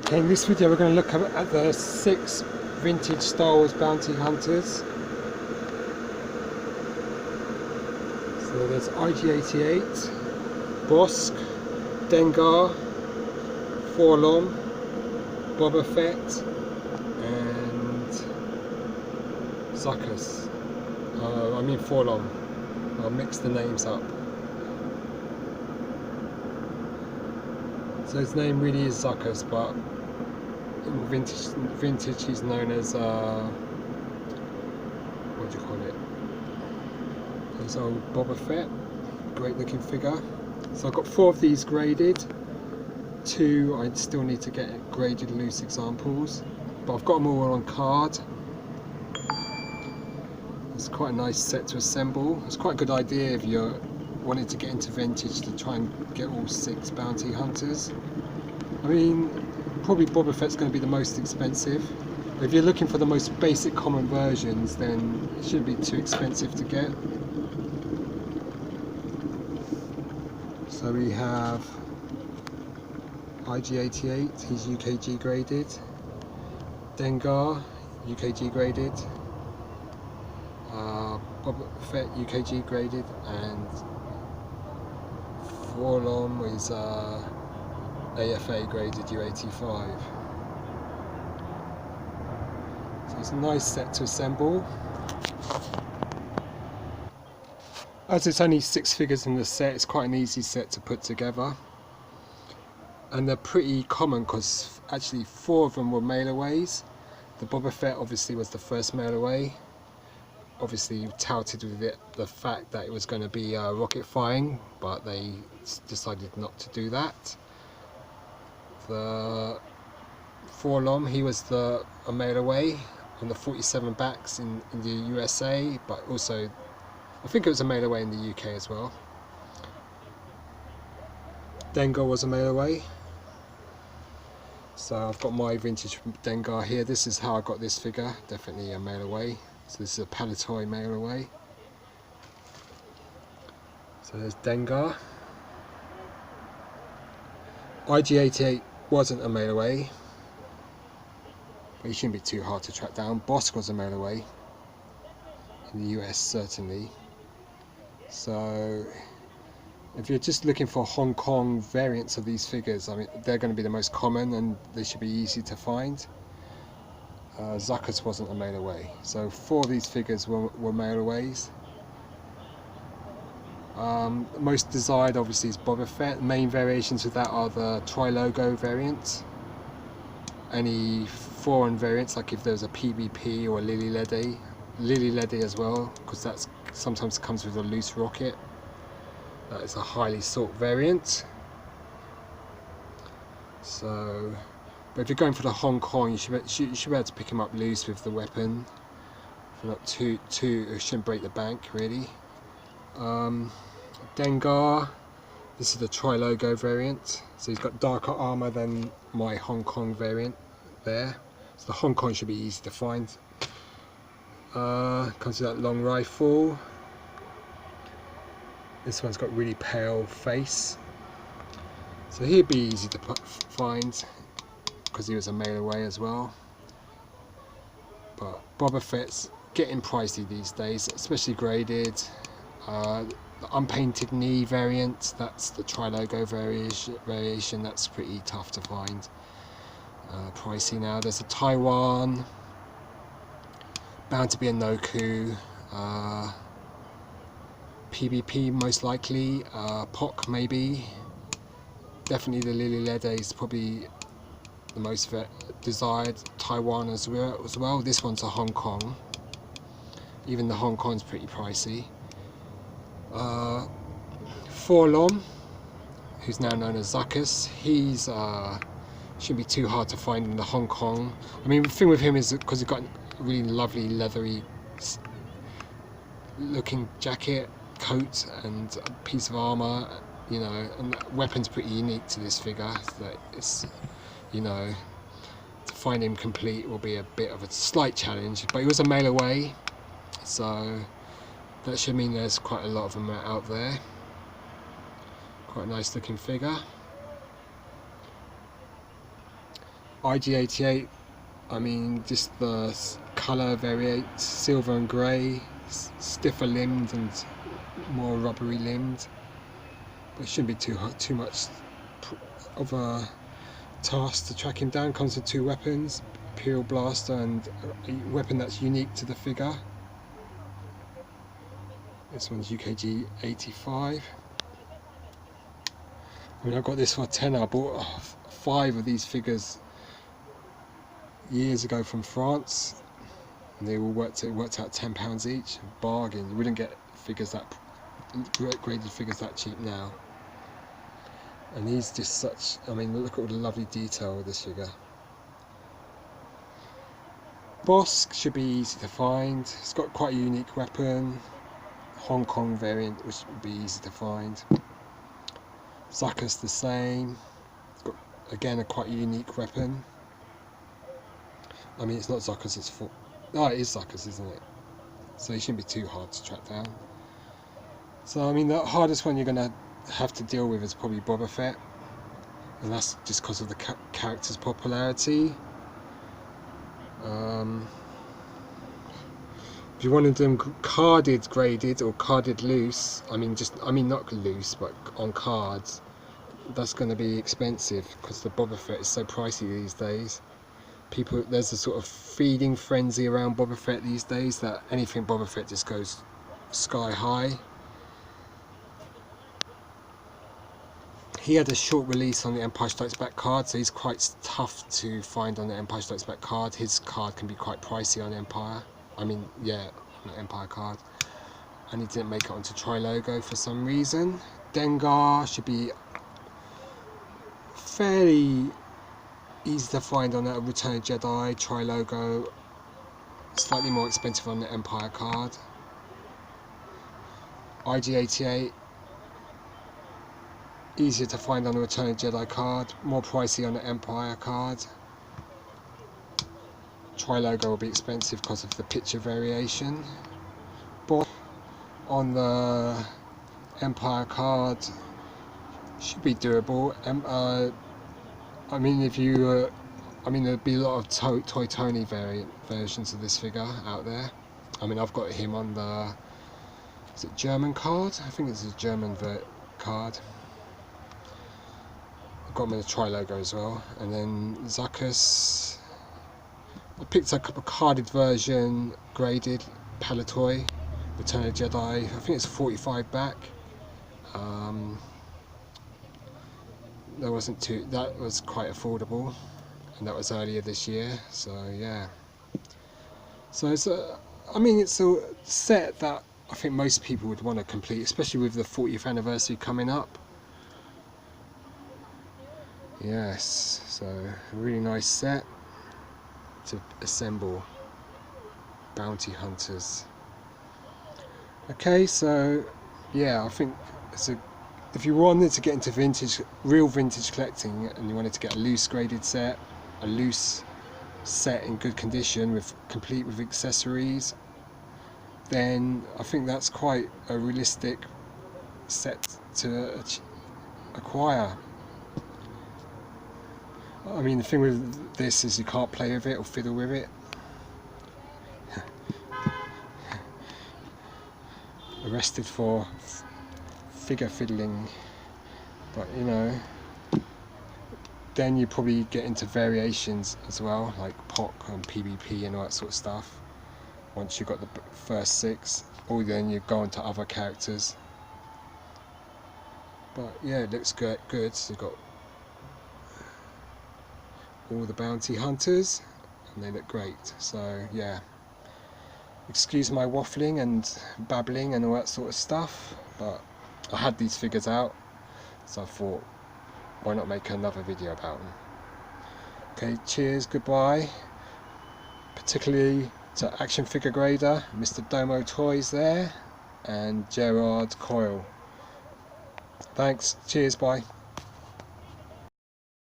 Okay, in this video we're going to look at the 6 vintage Star Wars bounty hunters. So there's IG-88, Bossk, Dengar, Forlom, Boba Fett and Zuckuss. I mean Forlom. I'll mix the names up. So his name really is Zuckuss, but in vintage he's known as what do you call it? There's old Boba Fett, great looking figure. So I've got 4 of these graded. 2 I still need to get graded loose examples, but I've got them all on card. It's quite a nice set to assemble. It's quite a good idea if you're wanting to get into vintage to try and get all 6 bounty hunters. I mean, probably Boba Fett's going to be the most expensive. If you're looking for the most basic common versions, then it shouldn't be too expensive to get. So we have IG-88, he's UKG graded. Dengar, UKG graded. Boba Fett, UKG graded, and Forlom is AFA graded U85. So it's a nice set to assemble. As it's only 6 figures in the set, it's quite an easy set to put together. And they're pretty common because actually 4 of them were mail-aways. The Boba Fett obviously was the first mail-away. Obviously touted with it the fact that it was going to be rocket firing, but they decided not to do that. The Forlom, he was a mail-away on the 47 backs in the USA, but also I think it was a mail-away in the UK as well. Dengar was a mail-away. So I've got my vintage Dengar here. This is how I got this figure, definitely a mail-away. So this is a Palatoy mail-away. So there's Dengar. IG-88 wasn't a mail-away, but he shouldn't be too hard to track down. Bossk was a mail-away in the US, certainly. So if you're just looking for Hong Kong variants of these figures, I mean, they're going to be the most common and they should be easy to find. Zuckuss wasn't a mail-away, so 4 of these figures were mail-aways. Most desired obviously is Boba Fett. Main variations of that are the tri-logo variant. Any foreign variants, like if there's a PvP or a Lily Ledy as well, because that sometimes comes with a loose rocket. That is a highly sought variant. So, but if you're going for the Hong Kong, you should be able to pick him up loose with the weapon. For not too, it shouldn't break the bank really. Dengar, this is the tri-logo variant, so he's got darker armour than my Hong Kong variant there. So the Hong Kong should be easy to find. Comes with that long rifle. This one's got really pale face, so he'd be easy to find because he was a mail-away as well. But Boba Fett's getting pricey these days, especially graded. The unpainted knee variant, that's the tri-logo variation, that's pretty tough to find. Pricey now. There's a Taiwan, bound to be a Noku, PvP most likely, POC maybe, definitely the Lily Ledy is probably the most desired. Taiwan as well. This one's a Hong Kong, even the Hong Kong's pretty pricey. Forlom, who's now known as Zuckuss, he's shouldn't be too hard to find in the Hong Kong. I mean, the thing with him is because he's got a really lovely leathery looking jacket, coat and a piece of armour, you know, and the weapon's pretty unique to this figure, so it's, you know, to find him complete will be a bit of a slight challenge, but he was a mail-away, so that should mean there's quite a lot of them out there. Quite a nice looking figure. IG88, I mean, just the colour variates, silver and grey, stiffer limbed and more rubbery limbed, but it shouldn't be too much of a task to track him down. Comes with 2 weapons, Imperial Blaster and a weapon that's unique to the figure. This one's UKG 85. I mean, I got this for a tenner. I bought 5 of these figures years ago from France, and they all worked out £10 each. Bargain. You wouldn't get figures that graded figures that cheap now. And these just such, I mean, look at all the lovely detail of this figure. Bossk should be easy to find. It's got quite a unique weapon, Hong Kong variant, which would be easy to find. Zuckuss the same. It's got again a quite unique weapon. I mean, it's not Zuckuss, it's it is Zuckuss, isn't it? So it shouldn't be too hard to track down. So I mean, the hardest one you're going to have to deal with is probably Boba Fett, and that's just because of the character's popularity. If you wanted them carded graded or carded loose, I mean not loose but on cards, that's going to be expensive because the Boba Fett is so pricey these days. There's a sort of feeding frenzy around Boba Fett these days that anything Boba Fett just goes sky high. He had a short release on the Empire Strikes Back card, so he's quite tough to find on the Empire Strikes Back card. His card can be quite pricey on Empire. I mean, yeah, on the Empire card. And he didn't make it onto Tri-Logo for some reason. Dengar should be fairly easy to find on that Return of Jedi, Tri-Logo. Slightly more expensive on the Empire card. IG88. Easier to find on the Return of Jedi card, more pricey on the Empire card. Tri-Logo will be expensive because of the picture variation. Bossk on the Empire card should be doable. I mean, there'd be a lot of Toy Tony versions of this figure out there. I mean, I've got him on the, is it German card? I think it's a German card. Got him in the Tri-Logo as well. And then Zuckuss, I picked up a carded version, graded Palatoy, Return of Jedi. I think it's 45 back. That was quite affordable, and that was earlier this year. So yeah. So it's it's a set that I think most people would want to complete, especially with the 40th anniversary coming up. Yes, so a really nice set to assemble. Bounty Hunters. Okay, so yeah, I think if you wanted to get into real vintage collecting, and you wanted to get a loose graded set, a loose set in good condition complete with accessories, then I think that's quite a realistic set to acquire. I mean, the thing with this is you can't play with it or fiddle with it. Arrested for figure fiddling, but you know, then you probably get into variations as well, like POC and PvP and all that sort of stuff. Once you've got the first 6, or then you go on to other characters. But yeah, it looks good. So you've got all the bounty hunters, and they look great. So yeah, excuse my waffling and babbling and all that sort of stuff, but I had these figures out, so I thought, why not make another video about them. Okay, cheers, goodbye, particularly to Action Figure Grader, Mr. Domo Toys there, and Gerard Coyle. Thanks, cheers, bye.